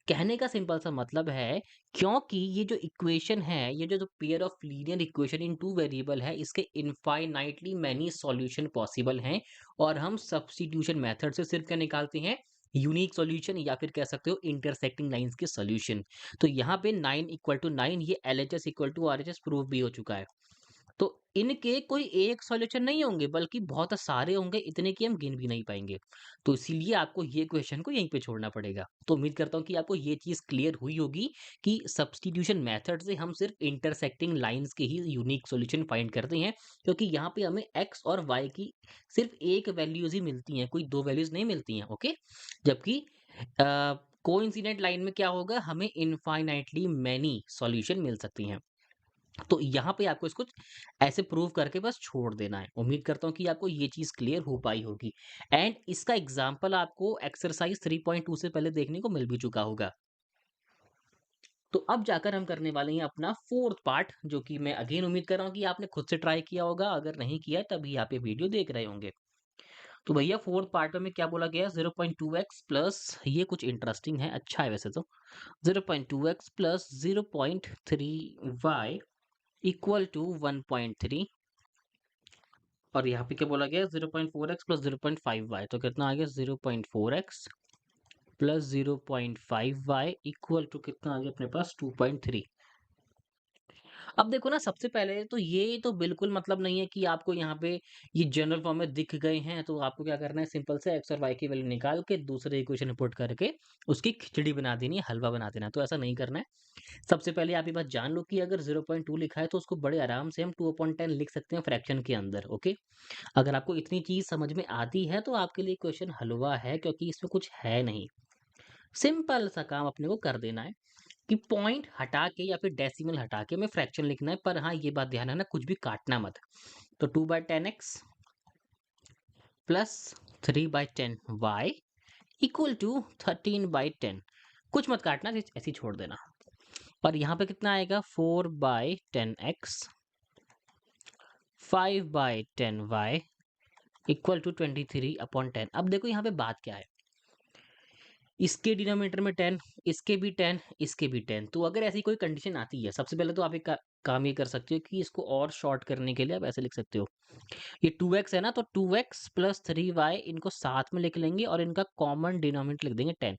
कहने का सिंपल सा मतलब है, क्योंकि ये जो इक्वेशन है, ये जो pair of linear equation in two variable है, इसके इनफाइनाइटली मैनी सॉल्यूशन पॉसिबल हैं, और हम सब्स्टिट्यूशन मेथड से सिर्फ क्या निकालते हैं, यूनिक सॉल्यूशन, या फिर कह सकते हो इंटरसेक्टिंग लाइंस के सॉल्यूशन। तो यहाँ पे नाइन इक्वल टू नाइन, ये L H S equal to R H S prove भी हो चुका है। तो इनके कोई एक सॉल्यूशन नहीं होंगे, बल्कि बहुत सारे होंगे, इतने कि हम गिन भी नहीं पाएंगे। तो इसीलिए आपको ये क्वेश्चन को यहीं पे छोड़ना पड़ेगा। तो उम्मीद करता हूँ कि आपको ये चीज क्लियर हुई होगी कि सब्स्टिट्यूशन मेथड से हम सिर्फ इंटरसेक्टिंग लाइंस के ही यूनिक सॉल्यूशन फाइंड करते हैं, क्योंकि यहाँ पे हमें एक्स और वाई की सिर्फ एक वैल्यूज ही मिलती हैं, कोई दो वैल्यूज नहीं मिलती हैं। ओके, जबकि कोइंसिडेंट लाइन में क्या होगा, हमें इनफाइनाइटली मैनी सॉल्यूशन मिल सकती हैं। तो यहाँ पे आपको इसको ऐसे प्रूव करके बस छोड़ देना है। उम्मीद करता हूँ कि आपको ये चीज क्लियर हो पाई होगी, एंड इसका एग्जाम्पल आपको एक्सरसाइज 3.2 से पहले देखने को मिल भी चुका होगा। तो अब जाकर हम करने वाले हैं अपना फोर्थ पार्ट, जो कि मैं अगेन उम्मीद कर रहा हूँ कि आपने खुद से ट्राई किया होगा, अगर नहीं किया है तभी आप ये वीडियो देख रहे होंगे। तो भैया फोर्थ पार्ट में क्या बोला गया, 0.2x प्लस, ये कुछ इंटरेस्टिंग है, अच्छा है वैसे तो, 0.2x plus 0.3y equal to 1.3, और यहाँ पे क्या बोला गया है 0.4x प्लस 0.5y, तो कितना आ गया 0.4x plus 0.5y equal to कितना आ गया अपने पास 2.3। अब देखो ना, सबसे पहले तो ये तो बिल्कुल मतलब नहीं है कि आपको यहाँ पे ये जनरल फॉर्म में दिख गए हैं, तो आपको क्या करना है, सिंपल से एक्स और वाई की वैल्यू निकाल के दूसरे इक्वेशन में पुट करके उसकी खिचड़ी बना देनी है, हलवा बना देना है। तो ऐसा नहीं करना है। सबसे पहले आप ये बात जान लो कि अगर 0.2 लिखा है तो उसको बड़े आराम से हम 2/10 लिख सकते हैं फ्रैक्शन के अंदर। ओके, अगर आपको इतनी चीज समझ में आती है तो आपके लिए क्वेश्चन हलवा है, क्योंकि इसमें कुछ है नहीं। सिंपल सा काम अपने को कर देना है कि पॉइंट हटा के या फिर डेसिमल हटा के हमें फ्रैक्शन लिखना है। पर हाँ, ये बात ध्यान रखना, कुछ भी काटना मत। तो 2/10x plus 3/10y equal to 13/10। कुछ मत काटना, ऐसे ही छोड़ देना। और यहाँ पे कितना आएगा 4/10x 5/10y इक्वल टू 23/10। अब देखो यहाँ पे बात क्या है, इसके डिनोमिनेटर में 10, इसके भी 10, इसके भी 10। तो अगर ऐसी कोई कंडीशन आती है, सबसे पहले तो आप एक काम ये कर सकते हो कि इसको और शॉर्ट करने के लिए आप ऐसे लिख सकते हो, ये 2x है ना, तो 2x प्लस 3y इनको साथ में लिख लेंगे और इनका कॉमन डिनोमिनेटर लिख देंगे 10।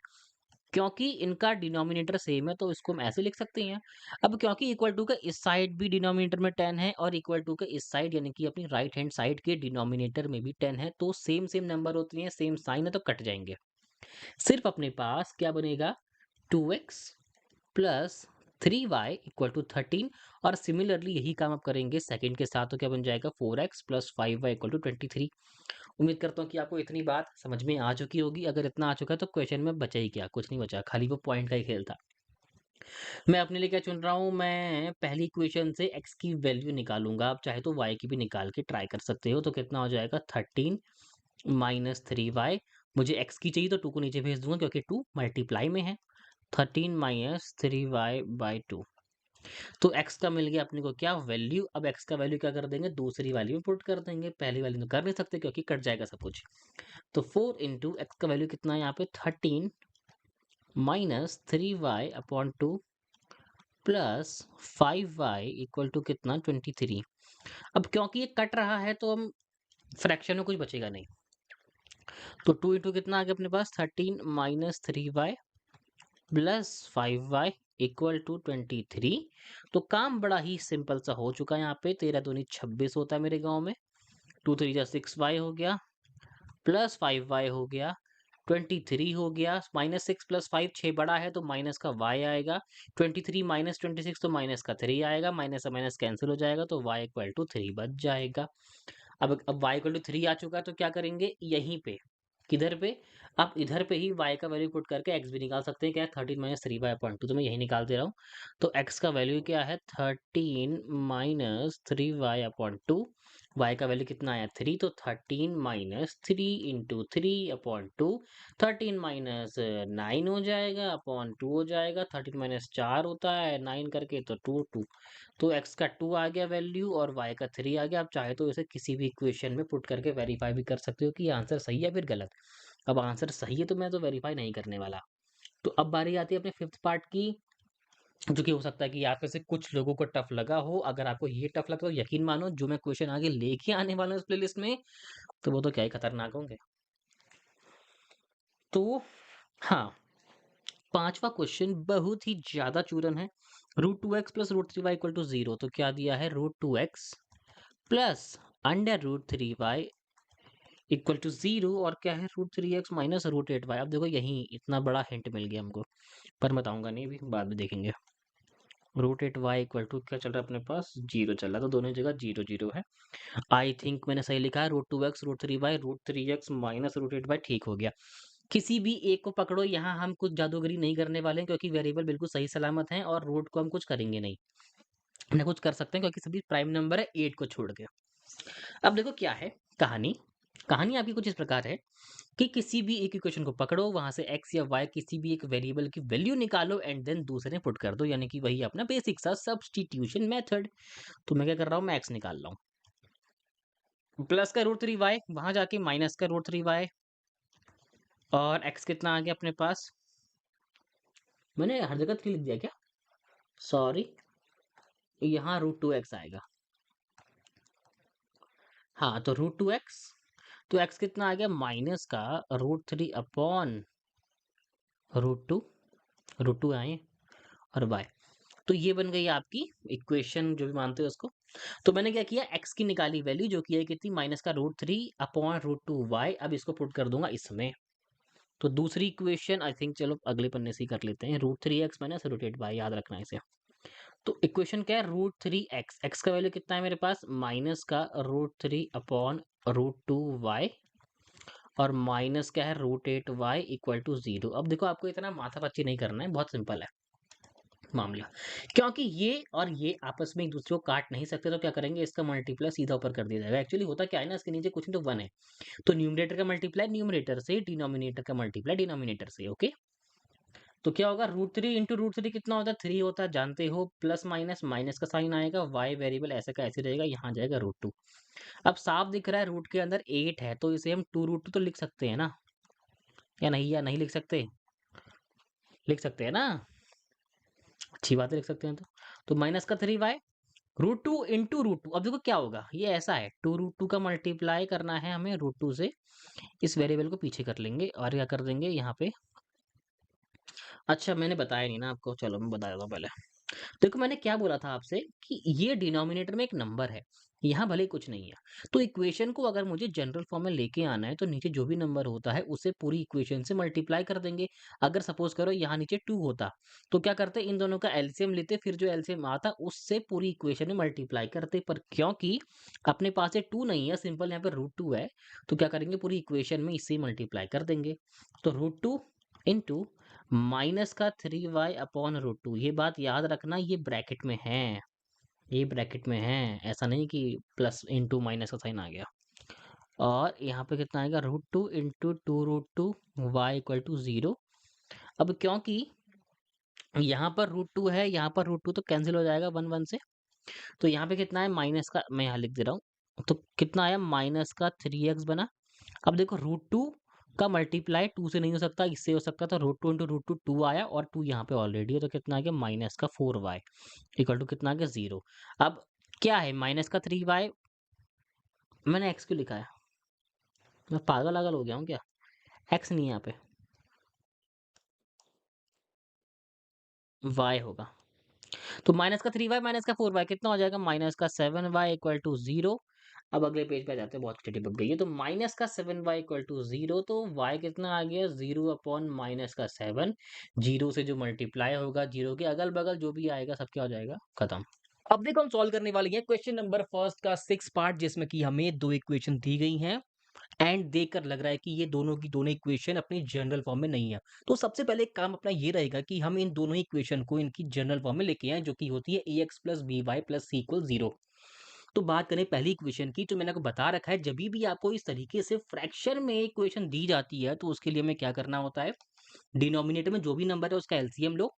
क्योंकि इनका डिनोमिनेटर सेम है तो इसको हम ऐसे लिख सकते हैं। अब क्योंकि इक्वल टू का इस साइड भी डिनोमिनेटर में 10 है और इक्वल टू का इस साइड यानी कि अपनी राइट हैंड साइड के डिनोमिनेटर में भी 10 है, तो सेम सेम नंबर होती हैं, सेम साइन है, तो कट जाएंगे। सिर्फ अपने पास क्या बनेगा 2x plus 3y equal to 13। और सिमिलरली यही काम आप करेंगे सेकंड के साथ, तो क्या बन जाएगा 4x plus 5y equal to 23। उम्मीद करता हूँ कि आपको इतनी बात समझ में आ चुकी होगी। अगर इतना आ चुका है तो क्वेश्चन में बचा ही क्या, कुछ नहीं बचा, खाली वो पॉइंट का ही खेल था। मैं अपने लिए क्या चुन रहा हूँ, मैं पहली इक्वेशन से x की वैल्यू निकालूंगा। आप चाहे तो y की भी निकाल के ट्राई कर सकते हो। तो कितना हो जाएगा 13 माइनस 3y। मुझे x की चाहिए तो 2 को नीचे भेज दूंगा क्योंकि 2 मल्टीप्लाई में है। 13 माइनस 3y/2। तो x का मिल गया अपने को क्या वैल्यू। अब x का वैल्यू क्या कर देंगे, दूसरी वैल्यू में पुट कर देंगे, पहली वैल्यू तो कर नहीं सकते क्योंकि कट जाएगा सब कुछ। तो 4 इंटू एक्स का वैल्यू कितना है यहाँ पे 13 minus 3y/2 plus 5y equal to कितना 23। अब क्योंकि ये कट रहा है तो हम फ्रैक्शन में कुछ बचेगा नहीं। तो 2 इंटू कितना आ गया अपने पास 13 minus 3y plus 5y equal to 23। तो काम बड़ा ही सिंपल सा हो चुका है। यहाँ पे 13 दूनी 26 होता है मेरे गांव में। 2 3 जा 6y हो गया प्लस 5y हो गया 23 हो गया। -6 प्लस 5 6 बड़ा है तो माइनस का y आएगा। 23 माइनस 26 तो माइनस का 3 आएगा। माइनस से माइनस कैंसिल हो जाएगा तो y इक्वल टू 3 बच जाएगा। अब y इक्वल टू 3 आ चुका है तो क्या करेंगे यहीं पे, किधर पे, आप इधर पे ही y का वैल्यू पुट करके x भी निकाल सकते हैं। क्या है 13 माइनस 3y/2, तो मैं यही निकाल दे रहा हूँ। तो x का वैल्यू क्या है 13 माइनस 3y/2। y का वैल्यू कितना आया 3, तो 13 माइनस 3 इंटू 3/2। 13 माइनस 9 हो जाएगा अपॉन 2 हो जाएगा। 13 माइनस 4 होता है 9 करके तो 2 2। तो x का 2 आ गया वैल्यू और y का 3 आ गया। आप चाहे तो इसे किसी भी इक्वेशन में पुट करके वेरीफाई भी कर सकते हो कि ये आंसर सही है फिर गलत। अब आंसर सही है तो मैं तो वेरीफाई नहीं करने वाला। तो अब बारी आती है अपने फिफ्थ पार्ट की, जो कि हो सकता है कि आप में से कुछ लोगों को टफ लगा हो। अगर आपको ये टफ लगता है तो यकीन मानो जो मैं क्वेश्चन आगे लेके आने वाला हूँ इस प्लेलिस्ट में, तो वो तो क्या ही खतरनाक होंगे। तो हाँ, पांचवा क्वेश्चन बहुत ही ज्यादा चूरन है। √2x plus √3y equal to 0। तो क्या दिया है √2x plus √3y equal to 0 और क्या है √3x माइनस √8y। अब देखो यही इतना बड़ा हिंट मिल गया हमको, पर बताऊंगा नहीं, अभी बाद में देखेंगे। √8y इक्वल टू क्या चल रहा है अपने पास 0 चल रहा है, तो दोनों जगह 0 0 है। आई थिंक मैंने सही लिखा है √2x √3y √3x minus √8y, ठीक हो गया। किसी भी एक को पकड़ो, यहाँ हम कुछ जादूगरी नहीं करने वाले हैं क्योंकि वेरिएबल बिल्कुल सही सलामत हैं और रूट को हम कुछ करेंगे नहीं। ना कुछ कर सकते हैं क्योंकि सभी प्राइम नंबर है 8 को छोड़ के। अब देखो क्या है कहानी, कहानी आपकी कुछ इस प्रकार है कि किसी भी एक इक्वेशन को पकड़ो, वहां से x या y किसी भी एक वेरिएबल की वैल्यू निकालो एंड देन दूसरे में पुट कर दो, यानी कि वही अपना बेसिक सा सब्स्टिट्यूशन मेथड। तो मैं क्या कर रहा हूँ, मैं x निकाल रहा हूँ, प्लस का √3y वहां जाके माइनस का √3y और x कितना आ गया अपने पास, मैंने हर जगह 3 लिख दिया क्या, सॉरी, यहाँ √2x आएगा। हाँ, तो √2x, तो x कितना आ गया माइनस का √3 अपॉन √2, √2 आए और y। तो ये बन गई आपकी इक्वेशन जो भी मानते हो उसको। तो मैंने क्या किया, x की निकाली वैल्यू जो कि है कितनी माइनस का √3 अपॉन √2y। अब इसको पुट कर दूंगा इसमें। तो दूसरी इक्वेशन आई थिंक चलो अगले पन्ने से ही कर लेते हैं, √3x माइनस √8y, याद रखना है इसे। तो इक्वेशन क्या है, √3x, x का वैल्यू कितना है मेरे पास माइनस का √3 अपॉन √2y और माइनस क्या है √8y इक्वल टू 0। अब देखो आपको इतना माथापच्ची नहीं करना है, बहुत सिंपल है मामला। क्योंकि ये और ये आपस में एक दूसरे को काट नहीं सकते, तो क्या करेंगे, इसका मल्टीप्लाई सीधा ऊपर कर दिया जाएगा। एक्चुअली होता क्या है ना, इसके नीचे कुछ नहीं तो 1 है, तो न्यूमरेटर का मल्टीप्लाई न्यूमरेटर से, डिनोमिनेटर का मल्टीप्लाई डिनोमिनेटर से। ओके, तो क्या होगा, √3 इंटू √3 कितना होता है 3 होता है, जानते हो। प्लस माइनस, माइनस का साइन आएगा, y वेरिएबल ऐसे का ऐसे रहेगा, यहाँ जाएगा √2। अब साफ दिख रहा है रूट के अंदर 8 है, तो इसे हम 2√2 तो लिख सकते हैं ना, या नहीं लिख सकते, लिख सकते हैं ना, अच्छी बात है लिख सकते हैं। तो माइनस का 3y √2 इंटू √2। अब देखो क्या होगा, ये ऐसा है 2√2 का मल्टीप्लाई करना है हमें √2 से, इस वेरिएबल को पीछे कर लेंगे और क्या कर देंगे यहाँ पे। अच्छा मैंने बताया नहीं ना आपको, चलो मैं बता देता हूँ पहले। देखो मैंने क्या बोला था आपसे कि ये डिनोमिनेटर में एक नंबर है, यहाँ भले ही कुछ नहीं है। तो इक्वेशन को अगर मुझे जनरल फॉर्म में लेके आना है, तो नीचे जो भी नंबर होता है उसे पूरी इक्वेशन से मल्टीप्लाई कर देंगे। अगर सपोज करो यहाँ नीचे 2 होता, तो क्या करते, इन दोनों का एलसीएम लेते, फिर जो एलसीएम आता उससे पूरी इक्वेशन में मल्टीप्लाई करते। पर क्योंकि अपने पास ये 2 नहीं है, सिंपल यहाँ पे √2 है, तो क्या करेंगे, पूरी इक्वेशन में इसे मल्टीप्लाई कर देंगे। तो √2 इंटू माइनस का 3y अपॉन √2, ये बात याद रखना, ये ब्रैकेट में है, ये ब्रैकेट में है, ऐसा नहीं कि प्लस इंटू माइनस का साइन आ गया। और यहाँ पे कितना आएगा, √2 इंटू 2√2 y इक्वल टू 0। अब क्योंकि यहाँ पर √2 है, यहाँ पर √2 तो कैंसिल हो जाएगा 1 1 से, तो यहाँ पे कितना है माइनस का, मैं यहाँ लिख दे रहा हूँ, तो कितना आया माइनस का 3x बना। अब देखो √2 का मल्टीप्लाई 2 से नहीं हो सकता, इससे हो सकता था, √2 इंटू √2 2 आया और 2 यहाँ पे ऑलरेडी है, तो कितना आ गया माइनस का 4y इक्वल टू कितना आ गया 0। अब क्या है माइनस का 3y, मैंने x क्यों लिखा है, मैं पागल आगल हो गया हूँ क्या, x नहीं है यहाँ पे, y होगा। तो माइनस का 3y माइनस का 4y कितना हो जाएगा, माइनस का 7y इक्वल टू 0। अब अगले पेज पे जाते हैं, बहुत चिट्ठी पक गई है। तो माइनस का 7y इक्वल टू 0, तो y कितना आ गया 0 अपॉन माइनस का 7। 0 से जो मल्टीप्लाई होगा, 0 के अगल बगल जो भी आएगा सब क्या हो जाएगा, खत्म। अब देखो हम सॉल्व करने वाले हैं क्वेश्चन नंबर फर्स्ट का 6 पार्ट, जिसमें कि हमें 2 इक्वेशन दी गई हैं एंड देखकर लग रहा है कि ये दोनों की दोनों इक्वेशन अपनी जनरल फॉर्म में नहीं है। तो सबसे पहले एक काम अपना ये रहेगा कि हम इन दोनों इक्वेशन को इनकी जनरल फॉर्म में लेके आए, जो कि होती है ax plus by plus c equal 0। तो बात करें पहली इक्वेशन की, तो मैंने आपको बता रखा है, जब भी आपको इस तरीके से फ्रैक्शन में इक्वेशन दी जाती है, तो उसके लिए हमें क्या करना होता है, डिनोमिनेटर में जो भी नंबर है उसका एलसीएम लो।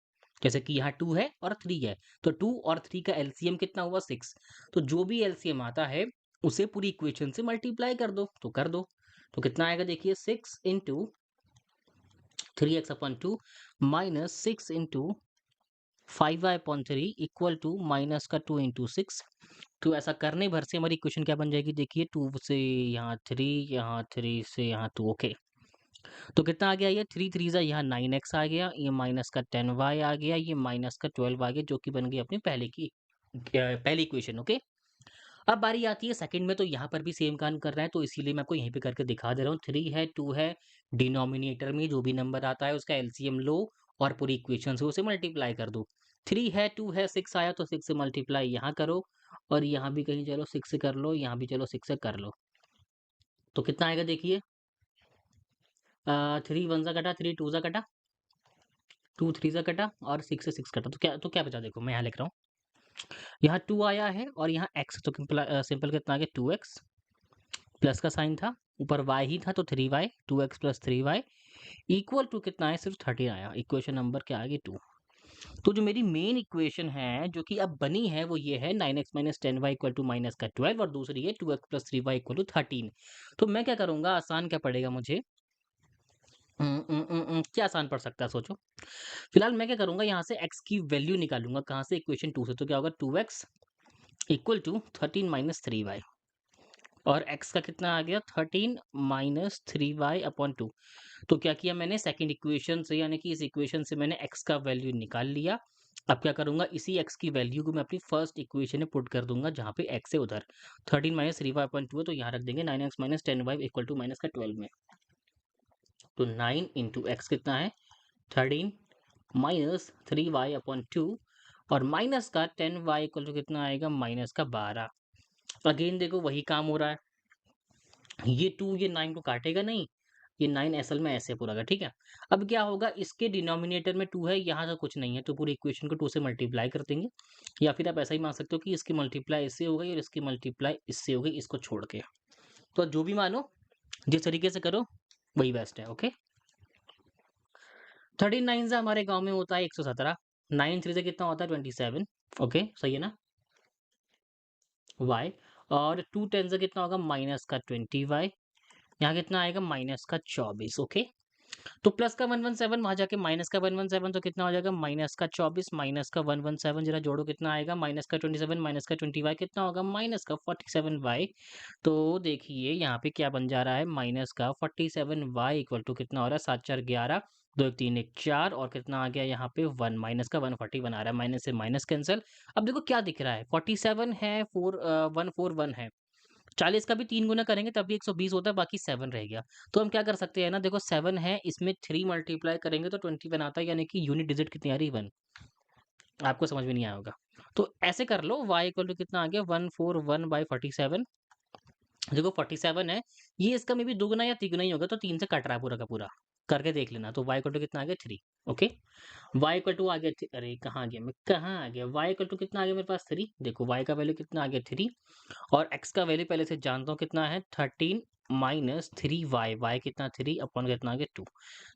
जैसे कि यहाँ 2 है और 3 है, तो 2 और 3 का एलसीएम कितना हुआ 6। तो जो भी एलसीएम आता है उसे पूरी इक्वेशन से मल्टीप्लाई कर दो, तो कर दो। तो कितना आएगा देखिए, 6 into 3x upon 2 minus 6 into 5y upon 3 equal to minus का 2 इंटू 6। तो ऐसा करने भर से हमारी इक्वेशन क्या बन जाएगी, देखिए 2 से यहाँ 3, यहाँ 3 से यहाँ 2। ओके, तो कितना आ गया, ये 3 3 जा यहाँ 9x आ गया, ये माइनस का 10y आ गया, ये माइनस का 12 आ गया, जो कि बन गई अपनी पहली इक्वेशन। ओके, अब बारी आती है सेकंड में, तो यहाँ पर भी सेम काम कर रहे हैं, तो इसीलिए मैं आपको यहीं पे करके दिखा दे रहा हूँ। 3 है, 2 है, डिनोमिनेटर में जो भी नंबर आता है उसका एलसीएम लो और पूरी इक्वेशन से उसे मल्टीप्लाई कर दो। 3 है, 2 है, 6 आया, तो 6 से मल्टीप्लाई यहाँ करो और यहाँ भी कहीं चलो 6 से कर लो, यहाँ भी चलो 6 से कर लो। तो कितना आएगा देखिए, 3 1 जा कटा, 3 2 जा कटा, 2 3 जा कटा और 6 से 6 कटा, तो क्या बचा, देखो मैं यहाँ लिख रहा हूँ, यहाँ 2 आया है और यहाँ x, तो सिंपल कितना आ गया 2x, प्लस का साइन था, ऊपर y ही था, तो 3y, 2x plus 3y equal to कितना है, सिर्फ 13 आया। इक्वेशन नंबर क्या आ गई 2। तो जो मेरी मेन इक्वेशन है जो कि अब बनी है वो ये है 9x minus 10y equal to minus का 12, और दूसरी है 2x plus 3y equal to 13। तो मैं क्या करूंगा, आसान क्या पड़ेगा मुझे, क्या आसान पड़ सकता है सोचो। फिलहाल मैं क्या करूंगा, यहाँ से x की वैल्यू निकालूंगा, कहाँ से, इक्वेशन 2 से। तो क्या होगा 2x equal to 13 minus 3y, और x का कितना आ गया 13 माइनस 3y/2। तो क्या किया मैंने सेकंड इक्वेशन से, यानी कि इस इक्वेशन से मैंने x का वैल्यू निकाल लिया। अब क्या करूंगा, इसी x की वैल्यू को मैं अपनी फर्स्ट इक्वेशन में पुट कर दूंगा जहां पे x है उधर। 13 माइनस 3y/2 है तो यहाँ रख देंगे 9x minus 10y equal to minus का 12 में। तो 9 इंटू एक्स कितना है 13 माइनस 3y/2 और माइनस का 10y इक्वल टू कितना आएगा माइनस का 12। अगेन देखो वही काम हो रहा है, ये 2 ये 9 को काटेगा नहीं, ये 9 असल में ऐसे पूरा का, ठीक है। अब क्या होगा, इसके डिनोमिनेटर में 2 है, यहाँ तो कुछ नहीं है, तो पूरी इक्वेशन को 2 से मल्टीप्लाई कर देंगे। या फिर आप ऐसा ही मान सकते हो कि इसकी मल्टीप्लाई इससे हो गई और इसकी मल्टीप्लाई इससे हो गई, इसको छोड़ के। तो जो भी मानो, जिस तरीके से करो वही बेस्ट है। ओके, 39 से हमारे गांव में होता है 117, 9 3 से कितना होता है 27। ओके सही है ना, y। और 2 10 से कितना होगा माइनस का 20y, यहाँ कितना आएगा माइनस का 24। ओके, तो प्लस का 117 वहां जाके माइनस का 117, तो कितना हो जाएगा माइनस का 24 माइनस का 117, जरा जोड़ो कितना आएगा माइनस का 27 माइनस का 20y कितना होगा माइनस का 47y। तो देखिए यहाँ पे क्या बन जा रहा है, माइनस का 47y इक्वल टू कितना हो रहा है 7 4 11, 2 1 3 1 4 और कितना आ गया यहाँ पे 1 माइनस का 140 बना रहा है, माइनस से माइनस कैंसिल। अब देखो क्या दिख रहा है 47 है 141 है, 40 का भी 3 गुना करेंगे तब भी 120 होता है, बाकी 7 रह गया। तो हम क्या कर सकते हैं ना, देखो 7 है, इसमें 3 मल्टीप्लाई करेंगे तो 21 आता है, यानी कि यूनिट डिजिट कितनी आ रही है 1। आपको समझ में नहीं आया होगा, तो ऐसे कर लो y इक्वल टू कितना आ गया 141/47। देखो 47 है, ये इसका में भी दुगुना या तिगुना ही होगा, तो 3 से कट रहा है पूरा का पूरा, करके देख लेना। तो y इक्वल टू कितना आ गया 3। ओके, y इक्वल टू आ गया अरे कहाँ गया, मैं कहाँ आ गया, y इक्वल टू कितना आ गया मेरे पास 3। देखो y का वैल्यू कितना आ गया 3 और x का वैल्यू पहले से जानता हूँ कितना है 13 माइनस 3y, y कितना 3 अपॉन कितना आ गया 2।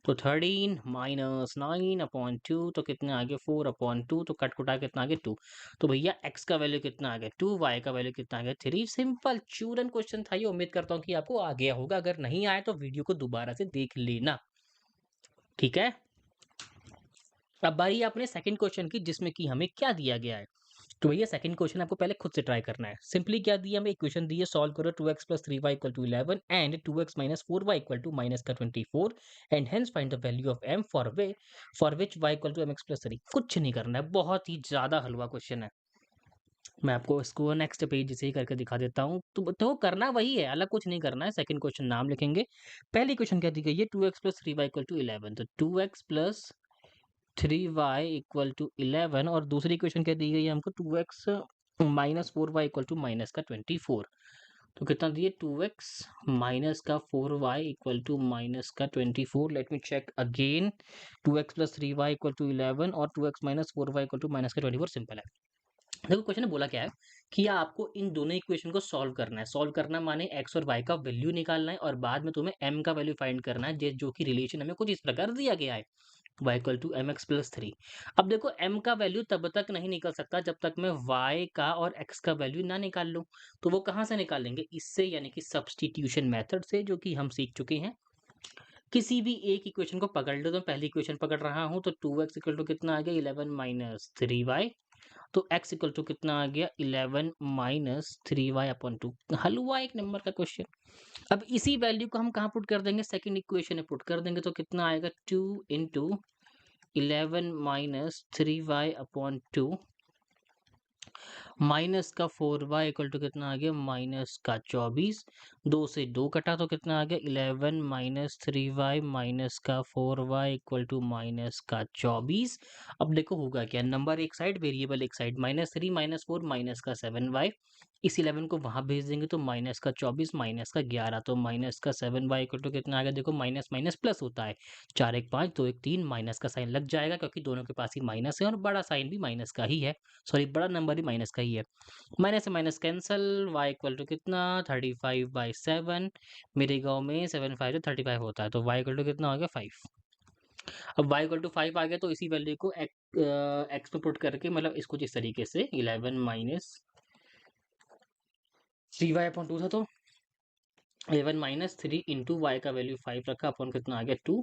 तो 13 माइनस 9/2 तो कितना आ गया 4/2, तो कट कुटा कितना आ गया 2। तो भैया x का वैल्यू कितना आ गया 2, y का वैल्यू कितना आ गया 3। सिंपल चूरन क्वेश्चन था ये, उम्मीद करता हूँ कि आपको आ गया होगा, अगर नहीं आया तो वीडियो को दोबारा से देख लेना, ठीक है। अब बारी है अपने सेकंड क्वेश्चन की, जिसमें कि हमें क्या दिया गया है। तो भैया सेकंड क्वेश्चन आपको पहले खुद से ट्राई करना है। सिंपली क्या दिया, हमें इक्वेशन दी है, सॉल्व करो 2x plus 3y equal to 11 and 2x minus 4y equal to minus का 24 and hence find the value of m for which y equal to mx plus 3। कुछ नहीं करना है, बहुत ही ज्यादा हलवा क्वेश्चन है। मैं आपको इसको नेक्स्ट पेज से ही करके दिखा देता हूँ। तो करना वही है, अलग कुछ नहीं करना है। सेकंड क्वेश्चन नाम लिखेंगे। पहली क्वेश्चन क्या दी गई है 2x plus 3y equal to 11, तो 2x plus 3y equal to 11 और दूसरी इक्वेशन क्या दी गई है हमको 2x minus 4y equal to minus का 24। तो कितना दिए 2x माइनस का 4y इक्वल टू माइनस का 24। Let me check again, 2x plus 3y equal to 11 और 2x minus 4y equal to minus का 24। सिंपल है। देखो क्वेश्चन ने बोला क्या है कि आपको इन दोनों इक्वेशन को सॉल्व करना है। सॉल्व करना माने x और y का वैल्यू निकालना है और बाद में तुम्हें m का वैल्यू फाइंड करना है, जो कि रिलेशन हमें कुछ इस प्रकार दिया गया है y equal to M x plus 3। अब देखो m का वैल्यू तब तक नहीं निकल सकता जब तक मैं y का और x का वैल्यू ना निकाल लूं। तो वो कहाँ से निकालेंगे, इससे, यानी कि सब्स्टिट्यूशन मेथड से, जो कि हम सीख चुके हैं। किसी भी एक इक्वेशन को पकड़ लो, तो पहली इक्वेशन पकड़ रहा हूं, तो 2x इक्वल टू कितना आ गया 11 माइनस 3y, तो x इक्वल टू कितना आ गया 11 माइनस 3y अपॉन 2। हलवा एक नंबर का क्वेश्चन। अब इसी वैल्यू को हम कहाँ पुट कर देंगे, सेकंड इक्वेशन में पुट कर देंगे, तो कितना आएगा 2 into 11 minus 3y upon 2 minus का 4y इक्वल टू कितना आ गया माइनस का 24। 2 से 2 कटा तो कितना आ गया 11 माइनस 3y माइनस का 4y इक्वल टू माइनस का 24। अब देखो होगा क्या, नंबर एक साइड वेरिएबल एक साइड, माइनस 3 माइनस 4 माइनस का 7y। इस 11 को वहां भेज देंगे तो माइनस का 24 माइनस का 11, तो माइनस का 7y इक्वल टू कितना आ गया, देखो माइनस माइनस प्लस होता है, 4 1 5 2 1 3, माइनस का साइन लग जाएगा क्योंकि दोनों के पास ही माइनस है और बड़ा साइन भी माइनस का ही है, सॉरी बड़ा नंबर ही माइनस का ही है। माइनस से minus cancel, y equal to कितना 35/7। मेरे गांव में 7 5 तो 35 होता है, तो y इक्वल टू कितना हो गया 5। अब y इक्वल टू 5 आ गया, तो इसी वैल्यू को x पे पुट करके, मतलब इसको जिस तरीके से 11 माइनस 3y अपॉन 2 था, तो 11 माइनस 3 इंटू वाई का वैल्यू 5 रखा अपॉन कितना आ गया 2।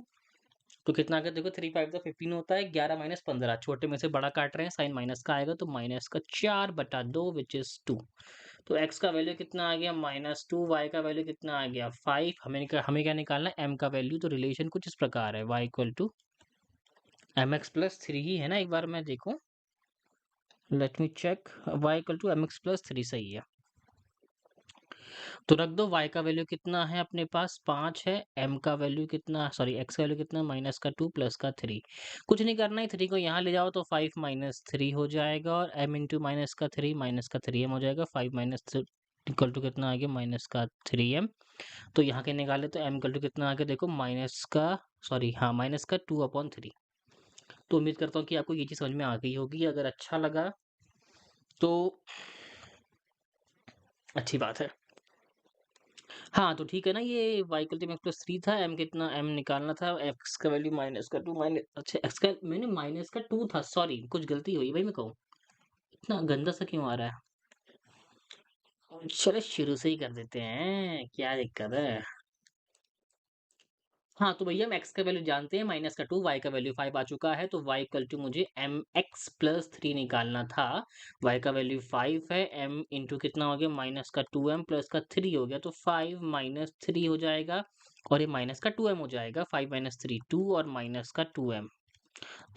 तो कितना आ गया देखो 3 5 तो 15 होता है, 11 माइनस 15, छोटे में से बड़ा काट रहे हैं, साइन माइनस का आएगा, तो माइनस का 4/2 विच इज 2। तो x का वैल्यू कितना आ गया -2, y का वैल्यू कितना आ गया 5। हमें क्या निकालना है m का वैल्यू। तो रिलेशन कुछ इस प्रकार है y इक्वल टू mx+3 ही है ना, एक बार मैं देखूं, let me check. y equal to mx+3 सही है। तो रख दो, y का वैल्यू कितना है अपने पास 5 है, m का वैल्यू कितना, सॉरी x का वैल्यू कितना, -2 प्लस का 3। कुछ नहीं करना है, 3 को यहाँ ले जाओ तो 5 3 हो जाएगा, और m इंटू -3m हो जाएगा। 5 3 इक्वल टू कितना आ गया -3m। तो यहाँ के निकाले तो m इक्वल टू कितना आ गया, देखो -2/3। तो उम्मीद करता हूँ कि आपको ये चीज़ समझ में आ गई होगी। अगर अच्छा लगा तो अच्छी बात है। हाँ, तो ठीक है ना, ये y इक्वल टू mx+3 था, m कितना, m निकालना था, x का वैल्यू -2 अच्छा x का मैंने -2 था, सॉरी कुछ गलती हुई वही मैं कहूँ। इतना गंदा सा क्यों आ रहा है? चलो शुरू से ही कर देते हैं, क्या दिक्कत है? हाँ, तो भैया हम x का वैल्यू जानते हैं -2, y का वैल्यू 5 आ चुका है, तो y इक्वल टू मुझे mx+3 निकालना था। y का वैल्यू 5 है, m इंटू कितना हो गया -2m प्लस का 3 हो गया, तो 5 3 हो जाएगा, और ये माइनस का 2m हो जाएगा। 5 3 2 और माइनस का 2m।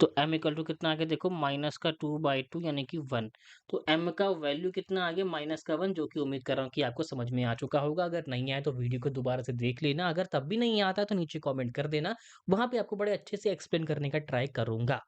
तो m इक्वल टू कितना आ गया, देखो -2/2 यानी कि 1। तो m का वैल्यू कितना आ गया -1, जो कि उम्मीद कर रहा हूँ कि आपको समझ में आ चुका होगा। अगर नहीं आया तो वीडियो को दोबारा से देख लेना, अगर तब भी नहीं आता तो नीचे कमेंट कर देना, वहां पे आपको बड़े अच्छे से एक्सप्लेन करने का ट्राई करूंगा।